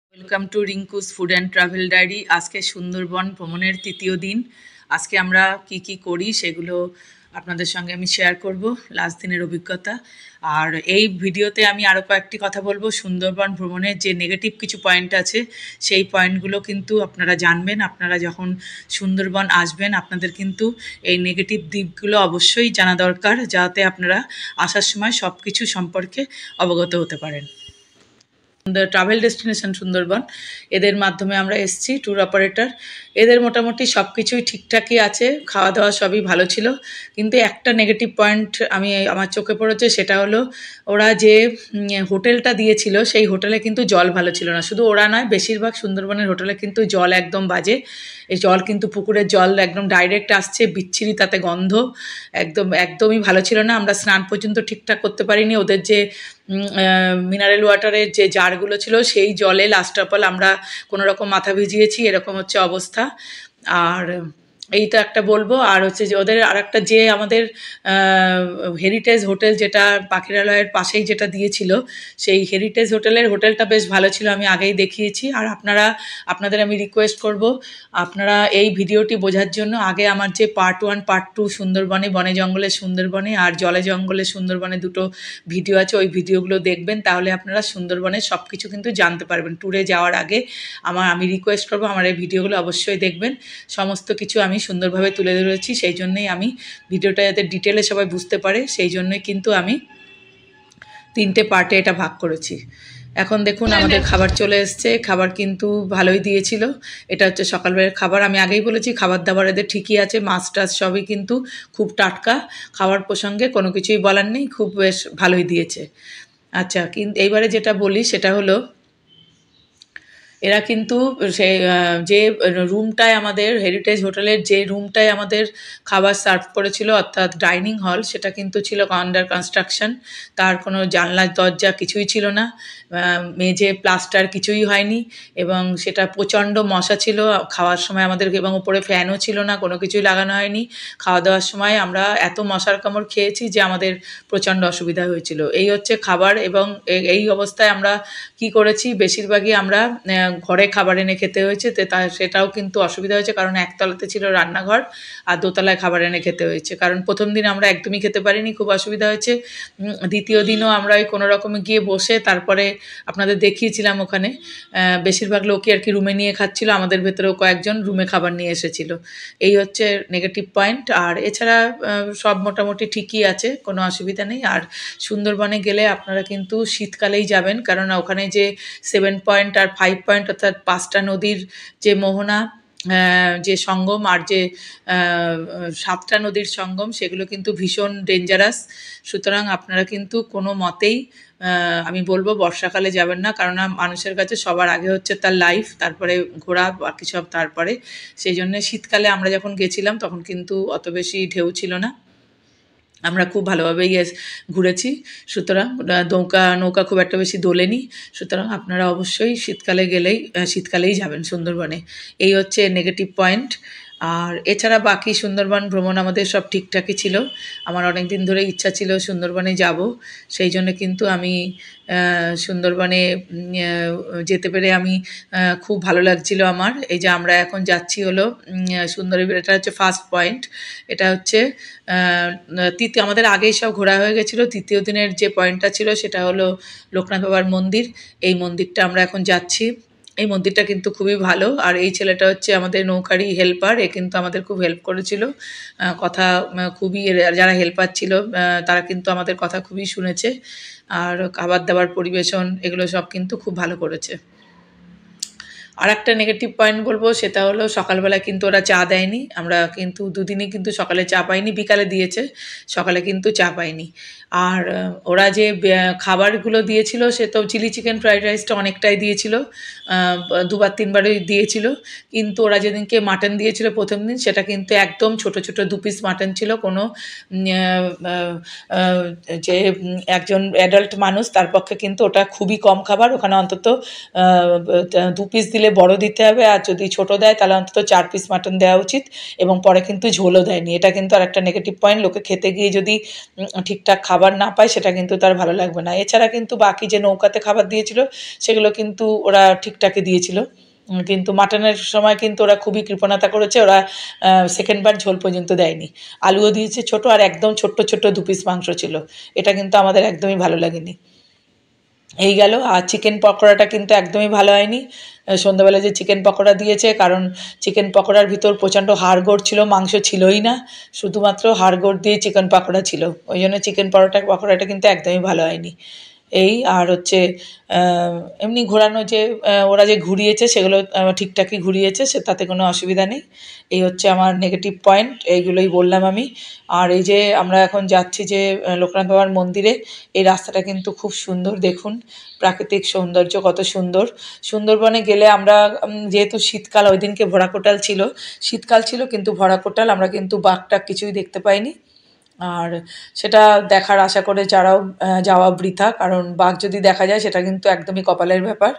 Welcome to Rinku's food and travel diary. আজকে সুন্দরবন ভ্রমণের তৃতীয় দিন। আজকে আমরা কি করি সেগুলো আপনাদের সঙ্গে আমি শেয়ার করব, লাস্ট দিনের অভিজ্ঞতা। আর এই ভিডিওতে আমি আরও কয়েকটি কথা বলবো। সুন্দরবন ভ্রমণের যে নেগেটিভ কিছু পয়েন্ট আছে সেই পয়েন্টগুলো কিন্তু আপনারা জানবেন। আপনারা যখন সুন্দরবন আসবেন আপনাদের কিন্তু এই নেগেটিভ দিকগুলো অবশ্যই জানা দরকার, যাতে আপনারা আসার সময় সব কিছু সম্পর্কে অবগত হতে পারেন। ট্রাভেল ডেস্টিনেশন সুন্দরবন, এদের মাধ্যমে আমরা এসেছি, ট্যুর অপারেটর। এদের মোটামুটি সব কিছুই ঠিকঠাকই আছে, খাওয়া দাওয়া সবই ভালো ছিল। কিন্তু একটা নেগেটিভ পয়েন্ট আমার চোখে পড়েছে, সেটা হলো ওরা যে হোটেলটা দিয়েছিল সেই হোটেলে কিন্তু জল ভালো ছিল না। শুধু ওরা নয়, বেশিরভাগ সুন্দরবনের হোটেলে কিন্তু জল একদম বাজে। এই জল কিন্তু পুকুরের জল একদম ডাইরেক্ট আসছে, বিচ্ছিরি, তাতে গন্ধ, একদমই ভালো ছিল না। আমরা স্নান পর্যন্ত ঠিকঠাক করতে পারিনি। ওদের যে মিনারেল ওয়াটারের যে জারগুলো ছিল সেই জলে লাস্ট অফ অল আমরা কোনো রকম মাথা ভিজিয়েছি, এরকম হচ্ছে অবস্থা। আর এইটা একটা বলবো। আর হচ্ছে যে ওদের আর একটা যে আমাদের হেরিটেজ হোটেল, যেটা পাখিরালয়ের পাশেই যেটা দিয়েছিল, সেই হেরিটেজ হোটেলটা বেশ ভালো ছিল, আমি আগেই দেখিয়েছি। আর আপনাদের আমি রিকোয়েস্ট করব, আপনারা এই ভিডিওটি বোঝার জন্য আগে আমার যে পার্ট 1 পার্ট 2 সুন্দরবনে, বনে জঙ্গলে সুন্দরবনে আর জলে জঙ্গলে সুন্দরবনে দুটো ভিডিও আছে, ওই ভিডিওগুলো দেখবেন। তাহলে আপনারা সুন্দরবনের সব কিছু কিন্তু জানতে পারবেন। ট্যুরে যাওয়ার আগে আমি রিকোয়েস্ট করব, আমার এই ভিডিওগুলো অবশ্যই দেখবেন। সমস্ত কিছু আমি সুন্দরভাবে তুলে ধরেছি, সেই জন্যই আমি ভিডিওটা যাতে ডিটেলে সবাই বুঝতে পারে, সেই জন্যই কিন্তু আমি 3টে পার্টে এটা ভাগ করেছি। এখন দেখুন আমাদের খাবার চলে এসছে। খাবার কিন্তু ভালোই দিয়েছিল। এটা হচ্ছে সকালবেলার খাবার। আমি আগেই বলেছি খাবার দাবার এদের ঠিকই আছে, মাছ টাছ সবই কিন্তু খুব টাটকা। খাবার প্রসঙ্গে কোনো কিছুই বলার নেই, খুব বেশ ভালোই দিয়েছে। আচ্ছা, কিন্তু এইবারে যেটা বলি সেটা হলো, এরা কিন্তু যে রুমটায় আমাদের হেরিটেজ হোটেলের যে রুমটায় আমাদের খাবার সার্ভ করেছিল, অর্থাৎ ডাইনিং হল, সেটা কিন্তু ছিল আন্ডার কনস্ট্রাকশন। তার কোনো জানলা দরজা কিছুই ছিল না, মেঝে প্লাস্টার কিছুই হয়নি, এবং সেটা প্রচণ্ড মশা ছিল খাওয়ার সময় আমাদের, এবং উপরে ফ্যানও ছিল না, কোনো কিছুই লাগানো হয়নি। খাওয়া দাওয়ার সময় আমরা এত মশার কামড় খেয়েছি যে আমাদের প্রচণ্ড অসুবিধা হয়েছিল। এই হচ্ছে খাবার। এবং এই অবস্থায় আমরা কি করেছি, বেশিরভাগই আমরা ঘরে খাবার এনে খেতে হয়েছে। সেটাও কিন্তু অসুবিধা হয়েছে, কারণ একতলাতে ছিল রান্নাঘর আর দোতলায় খাবার এনে খেতে হয়েছে। কারণ প্রথম দিন আমরা একদমই খেতে পারিনি, খুব অসুবিধা হয়েছে। দ্বিতীয় দিনও আমরা ওই কোনো রকমে গিয়ে বসে তারপরে আপনাদের দেখিয়েছিলাম, ওখানে বেশিরভাগ লোকই আর কি রুমে নিয়ে খাচ্ছিল, আমাদের ভেতরেও কয়েকজন রুমে খাবার নিয়ে এসেছিল। এই হচ্ছে নেগেটিভ পয়েন্ট। আর এছাড়া সব মোটামুটি ঠিকই আছে, কোনো অসুবিধা নেই। আর সুন্দরবনে গেলে আপনারা কিন্তু শীতকালেই যাবেন, কারণ ওখানে যে 7 পয়েন্ট আর 5 পয়েন্ট, অর্থাৎ 5টা নদীর যে মোহনা, যে সঙ্গম, আর যে 7টা নদীর সঙ্গম, সেগুলো কিন্তু ভীষণ ডেঞ্জারাস। সুতরাং আপনারা কিন্তু কোনো মতেই আমি বলবো বর্ষাকালে যাবেন না, কারণ মানুষের কাছে সবার আগে হচ্ছে তার লাইফ, তারপরে ঘোরা বাকি সব তারপরে। সেই জন্য শীতকালে আমরা যখন গেছিলাম তখন কিন্তু অত বেশি ঢেউ ছিল না, আমরা খুব ভালোভাবেই ঘুরেছি। সুতরাং নৌকা খুব একটা বেশি দোলেনি। সুতরাং আপনারা অবশ্যই শীতকালেই যাবেন সুন্দরবনে। এই হচ্ছে নেগেটিভ পয়েন্ট। আর এছাড়া বাকি সুন্দরবন ভ্রমণ আমাদের সব ঠিকঠাকই ছিল। আমার অনেক দিন ধরে ইচ্ছা ছিল সুন্দরবনে যাব, সেই জন্য কিন্তু আমি সুন্দরবনে যেতে পেরে আমি খুব ভালো লাগছিল আমার। এই যে আমরা এখন যাচ্ছি হলো এটা হচ্ছে ফার্স্ট পয়েন্ট। এটা হচ্ছে আমাদের আগেই সব ঘোরা হয়ে গেছিলো। তৃতীয় দিনের যে পয়েন্টটা ছিল সেটা হলো লোকনাথ বাবার মন্দির। এই মন্দিরটা আমরা এখন যাচ্ছি। এই মন্দিরটা কিন্তু খুবই ভালো। আর এই ছেলেটা হচ্ছে আমাদের নৌকারই হেল্পার, এ কিন্তু আমাদের খুব হেল্প করেছিল। কথা খুবই, যারা হেল্পার ছিল তারা কিন্তু আমাদের কথা খুবই শুনেছে। আর খাবার দাবার পরিবেশন এগুলো সব কিন্তু খুব ভালো করেছে। আর একটা নেগেটিভ পয়েন্ট বলবো, সেটা হলো সকালবেলা কিন্তু ওরা চা দেয়নি। আমরা কিন্তু দুদিনই কিন্তু সকালে চা পাইনি, বিকালে দিয়েছে, সকালে কিন্তু চা পাইনি। আর ওরা যে খাবারগুলো দিয়েছিল, সে তো চিলি চিকেন ফ্রাইড রাইসটা অনেকটাই দিয়েছিল, 2বার 3বারই দিয়েছিল। কিন্তু ওরা যেদিনকে মাটন দিয়েছিল প্রথম দিন, সেটা কিন্তু একদম ছোট ছোট 2 পিস মাটন ছিল। কোনো যে একজন অ্যাডাল্ট মানুষ তার পক্ষে কিন্তু ওটা খুবই কম খাবার। ওখানে অন্তত 2 পিস দিলে দিলে বড় দিতে হবে, আর যদি ছোট দেয় তাহলে অন্তত 4 পিস মাটন দেওয়া উচিত। এবং পরে কিন্তু ঝোলও দেয়নি, এটা কিন্তু আর একটা নেগেটিভ পয়েন্ট। লোকে খেতে গিয়ে যদি ঠিকঠাক খাবার না পায় সেটা কিন্তু তার ভালো লাগবে না। এছাড়া কিন্তু বাকি যে নৌকাতে খাবার দিয়েছিল সেগুলো কিন্তু ওরা ঠিকঠাকই দিয়েছিল। কিন্তু মাটনের সময় কিন্তু ওরা খুবই কৃপণতা করেছে, ওরা সেকেন্ড বার ঝোল পর্যন্ত দেয়নি। আলুও দিয়েছে ছোট, আর একদম ছোট্ট ছোট্ট 2 পিস মাংস ছিল। এটা কিন্তু আমাদের একদমই ভালো লাগেনি। এই গেল। আর চিকেন পকোড়াটা কিন্তু একদমই ভালো হয়নি। সন্ধ্যাবেলা যে চিকেন পকোড়া দিয়েছে, কারণ চিকেন পকোড়ার ভিতর প্রচণ্ড হাড়গোড় ছিল, মাংস ছিলই না, শুধুমাত্র হাড়গোড় দিয়ে চিকেন পকোড়া ছিল। ওই জন্য চিকেন পকোড়াটা কিন্তু একদমই ভালো হয়নি। এই আর হচ্ছে এমনি ঘোরানো যে ওরা যে ঘুরিয়েছে সেগুলো ঠিকঠাকই ঘুরিয়েছে, সে তাতে কোনো অসুবিধা নেই। এই হচ্ছে আমার নেগেটিভ পয়েন্ট, এইগুলোই বললাম আমি। আর এই যে আমরা এখন যাচ্ছি যে লোকনাথ বাবার মন্দিরে, এই রাস্তাটা কিন্তু খুব সুন্দর, দেখুন প্রাকৃতিক সৌন্দর্য কত সুন্দর। সুন্দরবনে গেলে আমরা যেহেতু শীতকাল, ওই দিনকে ভরা কোটাল ছিল, শীতকাল ছিল কিন্তু ভরা কোটাল, আমরা কিন্তু বাঘ-টাঘ কিছুই দেখতে পাইনি। আর সেটা দেখার আশা করে যাওয়া বৃথা, কারণ বাঘ যদি দেখা যায় সেটা কিন্তু একদমই কপালের ব্যাপার।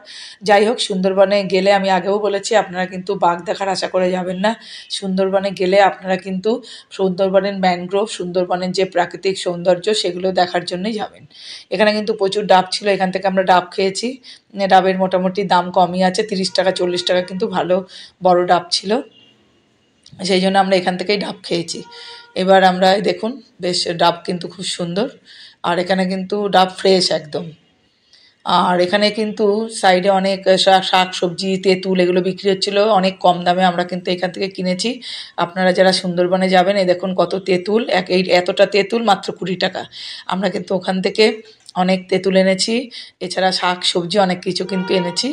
যাই হোক, সুন্দরবনে গেলে আমি আগেও বলেছি আপনারা কিন্তু বাঘ দেখার আশা করে যাবেন না। সুন্দরবনে গেলে আপনারা কিন্তু সুন্দরবনের ম্যানগ্রোভ, সুন্দরবনের যে প্রাকৃতিক সৌন্দর্য সেগুলো দেখার জন্যই যাবেন। এখানে কিন্তু প্রচুর ডাব ছিল, এখান থেকে আমরা ডাব খেয়েছি। ডাবের মোটামুটি দাম কমই আছে, 30 টাকা 40 টাকা কিন্তু ভালো বড় ডাব ছিল, সেই জন্য আমরা এখান থেকেই ডাব খেয়েছি। এবার আমরা দেখুন, বেশ ডাব কিন্তু খুব সুন্দর, আর এখানে কিন্তু ডাব ফ্রেশ একদম। আর এখানে কিন্তু সাইডে অনেক শাক সবজি, তেঁতুল এগুলো বিক্রি হচ্ছিলো অনেক কম দামে, আমরা কিন্তু এখান থেকে কিনেছি। আপনারা যারা সুন্দরবনে যাবেন, এই দেখুন কত তেঁতুল, এই এতটা তেঁতুল মাত্র 20 টাকা। আমরা কিন্তু ওখান থেকে অনেক তেঁতুল এনেছি, এছাড়া শাক সবজি অনেক কিছু কিন্তু এনেছি।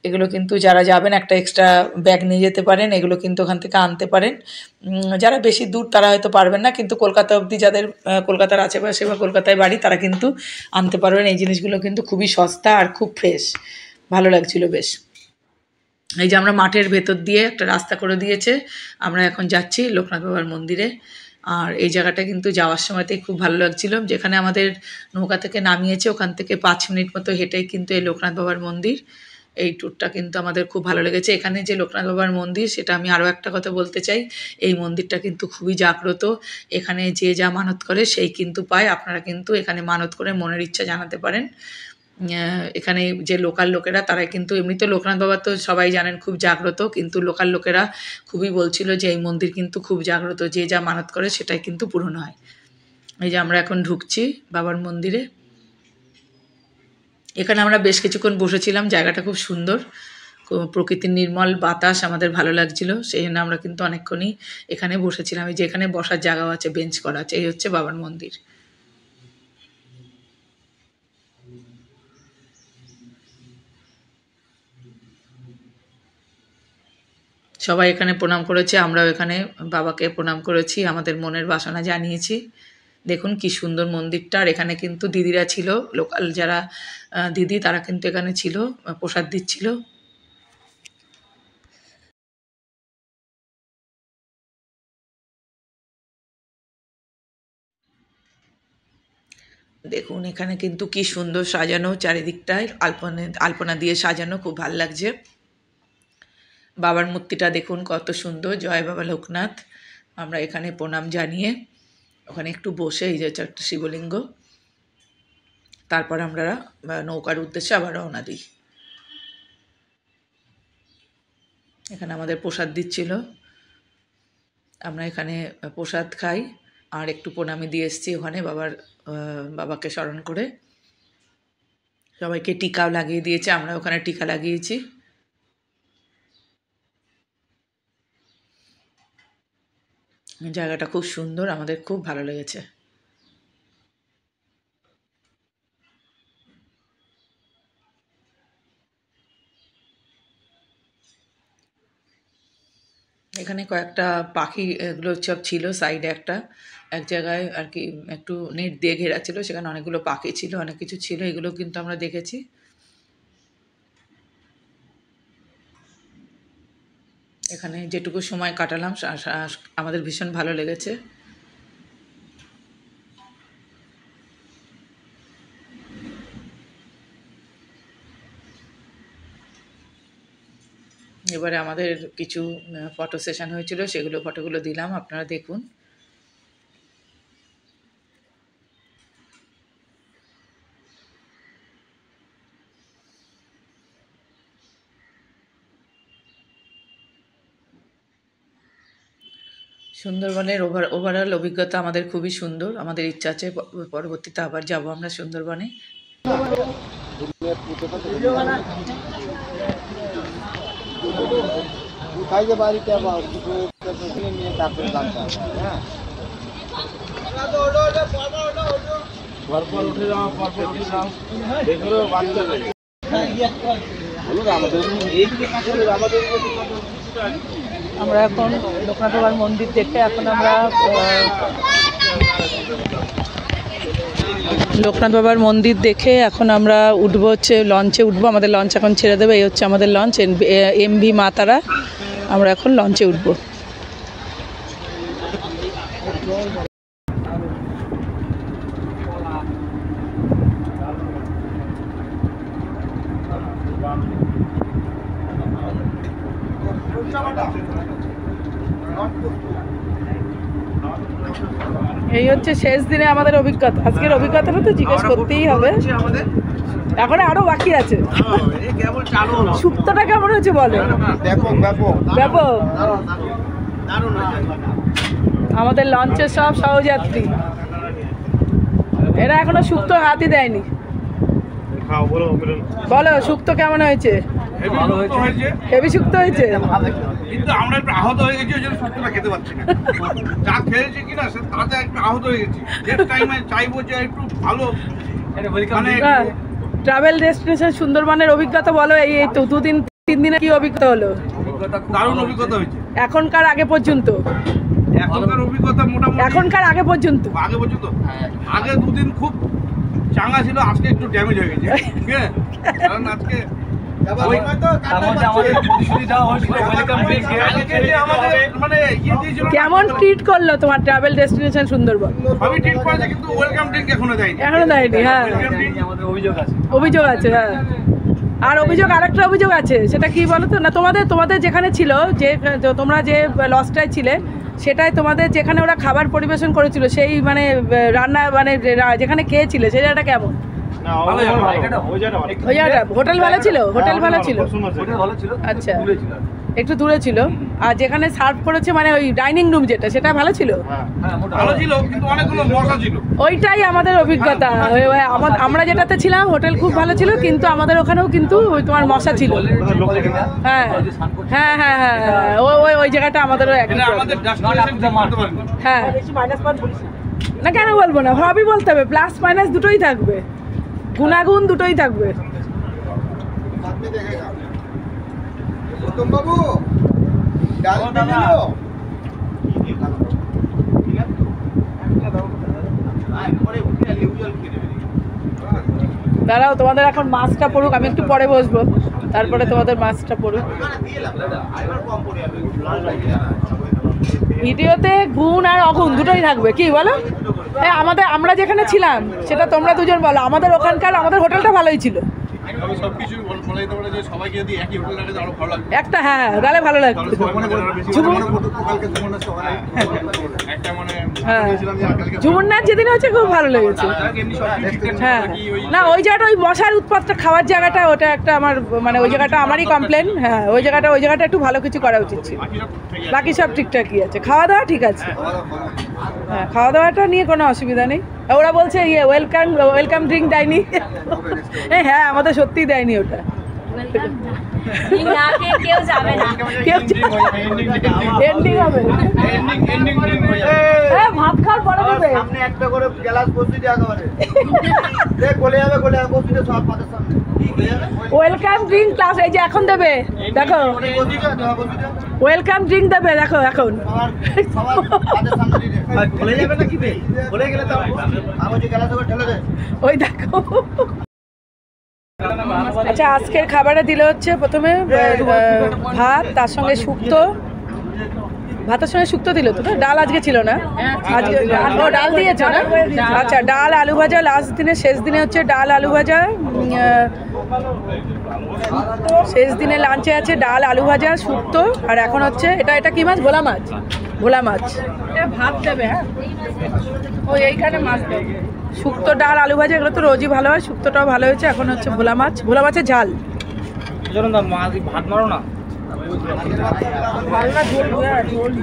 এগুলো কিন্তু যারা যাবেন একটা এক্সট্রা ব্যাগ নিয়ে যেতে পারেন, এগুলো কিন্তু ওখান থেকে আনতে পারেন। যারা বেশি দূর তারা হয়তো পারবেন না, কিন্তু কলকাতা অবধি যাদের কলকাতার আশেপাশে বা কলকাতায় বাড়ি তারা কিন্তু আনতে পারবেন। এই জিনিসগুলো কিন্তু খুবই সস্তা আর খুব ফ্রেশ, ভালো লাগছিল বেশ। এই যে আমরা মাঠের ভেতর দিয়ে একটা রাস্তা করে দিয়েছে, আমরা এখন যাচ্ছি লোকনাথ বাবার মন্দিরে। আর এই জায়গাটা কিন্তু যাওয়ার সময়তেই খুব ভালো লাগছিল, যেখানে আমাদের নৌকা থেকে নামিয়েছে ওখান থেকে 5 মিনিট মতো হেঁটেই কিন্তু এই লোকনাথ বাবার মন্দির। এই ট্যুরটা কিন্তু আমাদের খুব ভালো লেগেছে। এখানে যে লোকনাথ বাবার মন্দির, সেটা আমি আরও একটা কথা বলতে চাই, এই মন্দিরটা কিন্তু খুবই জাগ্রত। এখানে যে যা মানত করে সেই কিন্তু পায়। আপনারা কিন্তু এখানে মানত করে মনের ইচ্ছা জানাতে পারেন। এখানে যে লোকাল লোকেরা, তারা কিন্তু এমনিতে লোকনাথ বাবা তো সবাই জানেন খুব জাগ্রত, কিন্তু লোকাল লোকেরা খুবই বলছিল যে এই মন্দির কিন্তু খুব জাগ্রত, যে যা মানত করে সেটাই কিন্তু পূরণ হয়। এই যে আমরা এখন ঢুকছি বাবার মন্দিরে। এখানে আমরা বেশ কিছুক্ষণ বসেছিলাম, জায়গাটা খুব সুন্দর, প্রকৃতির নির্মল বাতাস আমাদের ভালো লাগছিল, সেই জন্য আমরা কিন্তু অনেকক্ষণই এখানে বসেছিলাম। এই যে এখানে বসার জায়গাও আছে, বেঞ্চ করা আছে। এই হচ্ছে বাবার মন্দির। সবাই এখানে প্রণাম করেছে, আমরাও এখানে বাবাকে প্রণাম করেছি, আমাদের মনের বাসনা জানিয়েছি। দেখুন কি সুন্দর মন্দিরটা। আর এখানে কিন্তু দিদিরা ছিল, লোকাল যারা দিদি, তারা কিন্তু এখানে ছিল, প্রসাদ দিচ্ছিল। দেখুন এখানে কিন্তু কি সুন্দর সাজানো, চারিদিকটায় আলপনা দিয়ে সাজানো, খুব ভাল লাগছে। বাবার মূর্তিটা দেখুন কত সুন্দর, জয় বাবা লোকনাথ। আমরা এখানে প্রণাম জানিয়ে ওখানে একটু বসে, এই যে একটা শিবলিঙ্গ, তারপর আমরা নৌকার উদ্দেশ্যে আবার রওনা দিই। এখানে আমাদের প্রসাদ দিচ্ছিল, আমরা এখানে প্রসাদ খাই আর একটু প্রণামী দিয়ে এসেছি ওখানে বাবাকে স্মরণ করে। সবাইকে টিকাও লাগিয়ে দিয়েছে, আমরা ওখানে টিকা লাগিয়েছি। জায়গাটা খুব সুন্দর, আমাদের খুব ভালো লেগেছে। এখানে কয়েকটা পাখি এগুলো সব ছিল সাইডে, এক জায়গায় আর কি একটু নেট দিয়ে ঘেরা ছিল, সেখানে অনেকগুলো পাখি ছিল, অনেক কিছু ছিল, এগুলো কিন্তু আমরা দেখেছি। এখানে যেটুকু সময় কাটালাম আমাদের ভীষণ ভালো লেগেছে। এবারে আমাদের কিছু ফটো সেশন হয়েছিল, সেগুলো ফটোগুলো দিলাম, আপনারা দেখুন। সুন্দরবনের ওভারঅল অভিজ্ঞতা আমাদের খুবই সুন্দর। আমাদের ইচ্ছা আছে পরবর্তীতে আবার যাব আমরা সুন্দরবনে। আমরা এখন লোকনাথ বাবার মন্দির দেখে এখন আমরা উঠবো হচ্ছে লঞ্চে উঠবো। আমাদের লঞ্চ এখন ছেড়ে দেবে। এই হচ্ছে আমাদের লঞ্চ এমভি মা তারা। আমরা এখন লঞ্চে উঠবো। এই হচ্ছে শেষ দিনে আমাদের অভিজ্ঞতা। আজকের অভিজ্ঞতাটা তো জিজ্ঞেস করতেই হবে, এখন আরো বাকি আছে। শুক্তটা কেমন হয়েছে বলো? ব্যাপক। আমাদের লঞ্চের সব সহযাত্রী, এরা এখনো শুক্তো হাতই দেয়নি। বলো শুক্তো কেমন হয়েছে? হেভি শুক্তো হয়েছে, কিন্তু আমরা একটু আহত হয়ে গেছি, ওই জন্য শুক্তোটা খেতে পারছি না। যা খেয়েছি কিনা তাতে একটু আহত হয়ে গেছি। নেক্সট টাইমে চাইবো যে একটু ভালো ট্রাভেল ডেস্টিনেশন সুন্দরবনের অভিজ্ঞতা বলো। এই তো 2-3 দিনে কি অভিজ্ঞতা হলো? দারুণ অভিজ্ঞতা হয়েছে এখনকার আগে পর্যন্ত। এখনকার অভিজ্ঞতা মোটামুটি এখনকার আগে পর্যন্ত আগে 2 দিন খুব চাঙ্গা ছিল, আজকে একটু ড্যামেজ হয়ে গেছে। ঠিক আছে, কারণ আজকে কেমন ট্রিট করলো তোমার ট্রাভেল ডেস্টিনেশন সুন্দরবন? সবই ট্রিট করেছে, কিন্তু ওয়েলকাম ড্রিঙ্ক এখনো দেয়নি। হ্যাঁ, অভিযোগ আছে। হ্যাঁ, আর আরেকটা অভিযোগ আছে, সেটা কি বলো তো? না, তোমাদের যেখানে ছিল, যে তোমরা যে লজটায় ছিলে, সেটাই তোমাদের যেখানে ওরা খাবার পরিবেশন করেছিল, সেই মানে রান্না মানে যেখানে খেয়েছিলে সেই জায়গাটা কেমন? হোটেল ভালো ছিল? আচ্ছা, একটু দূরে ছিল। আর যেখানে সার্ভ করেছে মানে ওই ডাইনিং রুম যেটা, সেটা ভালো ছিল? ওইটাই আমাদের অভিজ্ঞতা। আমরা যেটাতে ছিলাম হোটেল খুব ভালো ছিল, কিন্তু আমাদের ওখানেও কিন্তু তোমার মশা ছিল। হ্যাঁ হ্যাঁ হ্যাঁ হ্যাঁ, ওই জায়গাটা আমাদেরও একই। হ্যাঁ, না কেন বলবো না, সবই বলতে হবে, প্লাস মাইনাস দুটোই থাকবে, গুণাগুণ দুটোই থাকবে। দাঁড়াও, তোমাদের এখন মাছটা পড়ুক, আমি একটু পরে বসবো, তারপরে তোমাদের মাছটা পড়ুক। ভিডিওতে গুণ আর অগুণ দুটোই থাকবে, কি বলো? হ্যাঁ, আমরা যেখানে ছিলাম সেটা তোমরা দুজন বলো। আমাদের হোটেলটা ভালোই ছিল একটা। হ্যাঁ, তাহলে ভালো লাগতো। হ্যাঁ, ঝুমুরনাথ যেদিন হচ্ছে খুব ভালো লেগেছে। হ্যাঁ, না ওই জায়গাটা, ওই মশার উৎপাতটা খাওয়ার জায়গাটা, ওটা একটা আমার মানে ওই জায়গাটা আমারই কমপ্লেন। হ্যাঁ, ওই জায়গাটা একটু ভালো কিছু করা উচিত ছিল। বাকি সব ঠিকঠাকই আছে, খাওয়া দাওয়া ঠিক আছে। হ্যাঁ, খাওয়া দাওয়াটা নিয়ে কোনো অসুবিধা নেই। ওরা বলছে ওয়েলকাম ড্রিঙ্ক দেয়নি। হ্যাঁ, আমাদের সত্যিই দেয়নি ওটা। ভাত খাওয়ার পরে দেবে। ওয়েলকাম ড্রিঙ্ক ক্লাস এই যে এখন দেবে, দেখো ওয়েলকাম ড্রিঙ্ক দেবে, দেখো এখন। ওই দেখো। আচ্ছা, আজকের খাবারে দিলে হচ্ছে প্রথমে ভাত, তার সঙ্গে শুক্তো। ভাতের সঙ্গে শুক্তো দিল তো, ডাল আজকে ছিল না? আজকে ডাল দিয়েছো না? আচ্ছা, ডাল আলু ভাজা লাস্ট দিনে, শেষ দিনে হচ্ছে ডাল আলু ভাজা, শেষ দিনে লাঞ্চে আছে ডাল, আলু ভাজা, শুক্তো, আর এখন হচ্ছে এটা কি মাছ? ভোলা মাছ। ভোলা মাছ ভাত দেবে। হ্যাঁ, ওই এইখানে মাছ দেবে। শুক্তো, ডাল, আলু ভাজা এগুলো তো রোজই ভালো হয়, শুক্তোটাও ভালো হয়েছে। এখন হচ্ছে ভোলা মাছ, ভোলা মাছের ঝাল। ভাত মারো না, ভালো না, ঝোল ঝোল।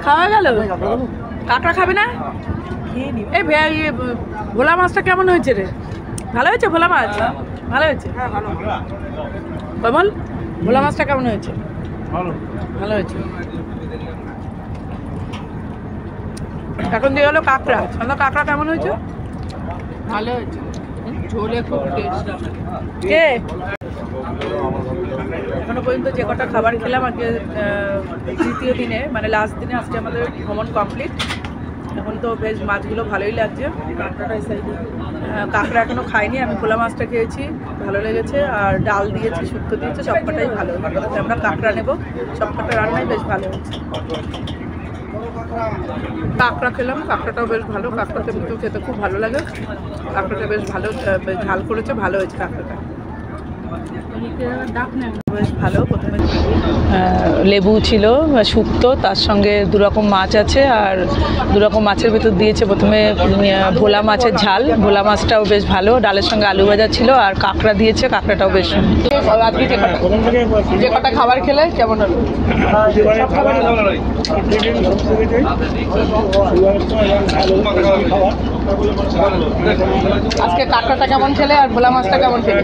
খাওয়া গেল? কাঁকড়া খাবে না? এই ভোলা মাছটা কেমন হয়েছে রে? ভালো হয়েছে ভোলা মাছ? ভালো হয়েছে। কমল, ভোলা মাছটা কেমন হয়েছে? ভালো হয়েছে। এখন দিয়ে হলো কাঁকড়া। কাঁকড়া কেমন হয়েছে? ভালো হয়েছে, ঝোলে খুব টেস্ট। কে এখনো পর্যন্ত যে কটা খাবার খেলাম আজকে তৃতীয় দিনে, মানে লাস্ট দিনে, আজকে আমাদের ভ্রমণ কমপ্লিট। এখন তো বেশ মাছগুলো ভালোই লাগছে। কাঁকড়া এখনো খাইনি, আমি ভোলা মাছটা খেয়েছি, ভালো লেগেছে। আর ডাল দিয়েছি, শুক্তো দিয়েছে, সবকটাই ভালো। আমরা কাঁকড়া নেব, সবকটা রান্নাই বেশ ভালো হয়েছে। কাঁকড়া খেলাম, কাঁকড়াটাও বেশ ভালো। কাঁকড়াতে কিন্তু খেতে খুব ভালো লাগে। কাঁকড়াটা বেশ ভালো, বেশ ঝাল করেছে, ভালো হয়েছে কাঁকড়াটা, বেশ ভালো। প্রথমে লেবু ছিল, শুক্তো, তার সঙ্গে দুরকম মাছ আছে, আর দুরকম মাছের ভেতর দিয়েছে প্রথমে ভোলা মাছের ঝাল। ভোলা মাছটাও বেশ ভালো, ডালের সঙ্গে আলু ভাজা ছিল, আর কাঁকড়া দিয়েছে, কাঁকড়াটাও বেশ। আজকে যে কটা খাবার খেলে কেমন হলো? আজকে কাঁকড়াটা কেমন খেলে আর ভোলা মাছটা কেমন খেলে?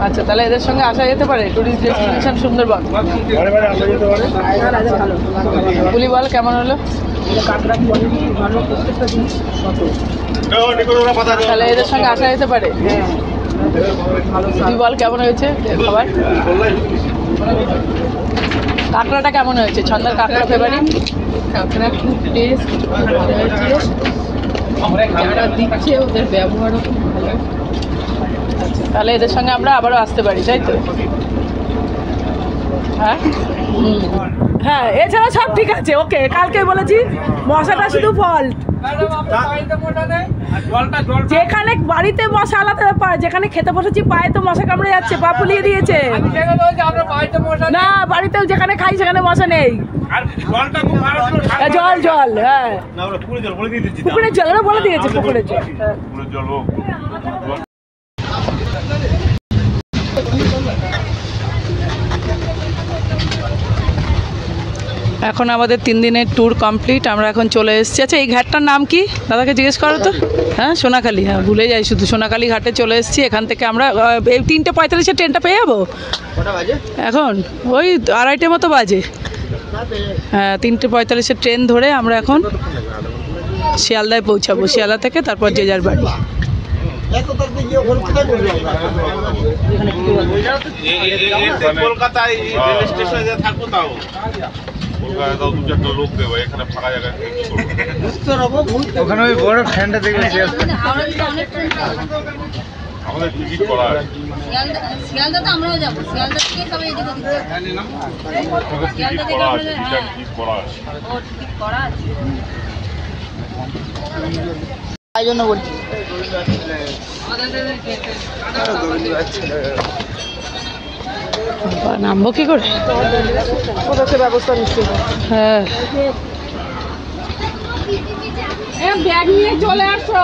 আচ্ছা, তাহলে এদের সঙ্গে আসা যেতে পারে? Tourist destination Sundarban. পুলি বল কেমন হলো? তাহলে এদের সঙ্গে আসা যেতে পারে। তুই বল কেমন হয়েছে খাবার? কাঁকড়াটা কেমন হয়েছে? ছন্দার কাঁকড়া ফেভারিট। কাঁকড়া খুব টেস্ট, ভালো হয়েছে। যারা দিচ্ছে ওদের ব্যবহারও খুব ভালো। আচ্ছা, তাহলে এদের সঙ্গে আমরা আবারও আসতে পারি, তাই তো? হ্যাঁ, হ্যাঁ, এছাড়া সব ঠিক আছে। ওকে, কালকে বলেছি মশাটা শুধু ফল্ট। যেখানে বাড়িতে মশা আলাদা ব্যাপার, যেখানে খেতে বসেছি পায়ে তো মশা কামড়ে যাচ্ছে, পা ফুলিয়ে দিয়েছে। না, বাড়িতেও যেখানে খাই সেখানে মশা নেই। জল জল, হ্যাঁ, পুকুরের জল, ওরা বলে দিয়েছে পুকুরের জল। এখন আমাদের 3 দিনের ট্যুর কমপ্লিট, আমরা এখন চলে এসেছি। আচ্ছা, এই ঘাটটার নাম কি দাদাকে জিজ্ঞেস করো তো। হ্যাঁ, সোনাখালী। হ্যাঁ, ভুলে যাই শুধু। সোনাখালী ঘাটে চলে এসেছি। এখান থেকে আমরা এই 3:45 ট্রেনটা পেয়ে যাবো। এখন ওই 2:30 মতো বাজে। হ্যাঁ, 3:45 ট্রেন ধরে আমরা এখন শিয়ালদায় পৌঁছাবো। শিয়ালদা থেকে তারপর যে যার বাড়ি। কলকাতায় রেল স্টেশনে থাকবো, তাও লোক দেবো এখানে ফাঁকা জায়গায়। ওখানে ওই বড় ফ্যানটা দেখলে আমাদের টিকিট করা আছে। শিয়ালদা তো আমরাও যাবো, শিয়ালদা থেকে সবাই এদিকে টিকিট করা আছে। ও টিকিট করা আছে, তাই জন্য বলছি। নামবো কি করে? ব্যবস্থা নিচ্ছি। হ্যাঁ, ব্যাগ নিয়ে চলে আসো।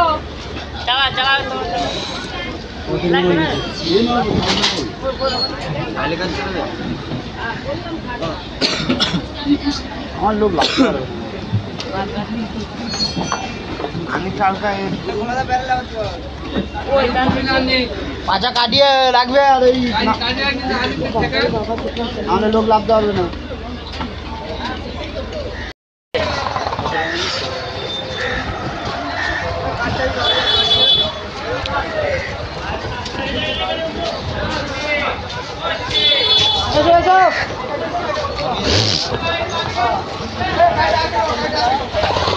আমার লোক লাগবে। আমি পাচা কাটিয়ে রাখবে, আর এই আমাদের লোক লাভতে পারবে না।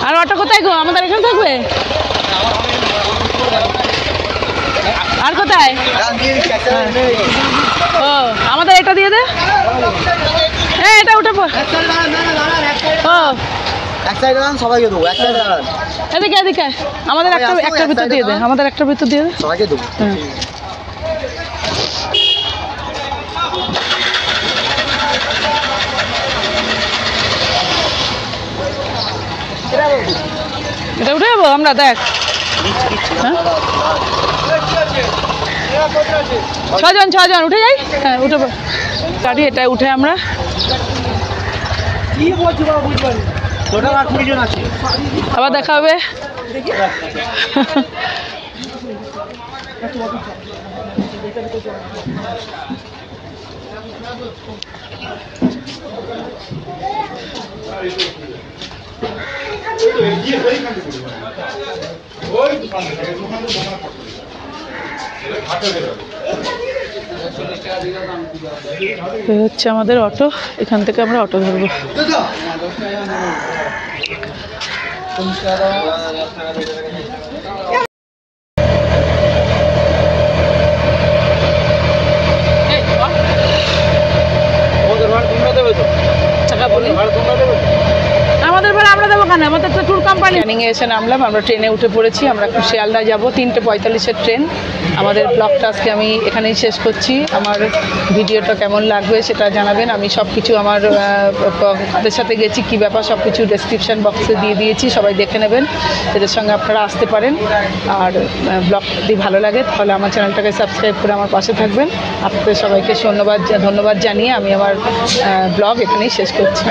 আর অটো কোথায় গো? আমাদের এখানে থাকবে? আর কোথায়? ও আমাদের এটা দিয়ে দে। হ্যাঁ এটা উঠে পড়। ও এক সাইডে দাঁড়ান, সবাইকে দেবো। এক সাইডে দাঁড়ান, এদিকে এদিকে আমাদের একটার ভিতর দিয়ে দে, আমাদের একটার ভিতর দিয়ে দে। সবাইকে দেবো। হ্যাঁ এটা উঠে যাবো আমরা, দেখ। হ্যাঁ ছজন উঠে যাই। হ্যাঁ উঠে পড় গাড়ি, এটা উঠে আমরা আবার দেখা হবে। এই হচ্ছে আমাদের অটো, এখান থেকে আমরা অটো ধরবো। আমাদের ভাড়া আমরা দেবো কেন? আমাদের তো ট্যুর কোম্পানি। ক্যানিংয়ে এসে নামলাম, আমরা ট্রেনে উঠে পড়েছি। আমরা এখন শিয়ালদা যাবো, 3:45-এর ট্রেন। আমাদের ব্লগটা আজকে আমি এখানেই শেষ করছি। আমার ভিডিওটা কেমন লাগবে সেটা জানাবেন। আমি সব কিছু আমার কাদের সাথে গেছি, কী ব্যাপার, সব কিছু ডেসক্রিপশান বক্সে দিয়ে দিয়েছি, সবাই দেখে নেবেন। এদের সঙ্গে আপনারা আসতে পারেন। আর ব্লগ যদি ভালো লাগে তাহলে আমার চ্যানেলটাকে সাবস্ক্রাইব করে আমার পাশে থাকবেন। আপনাদের সবাইকে ধন্যবাদ জানিয়ে আমি আমার ব্লগ এখানেই শেষ করছি।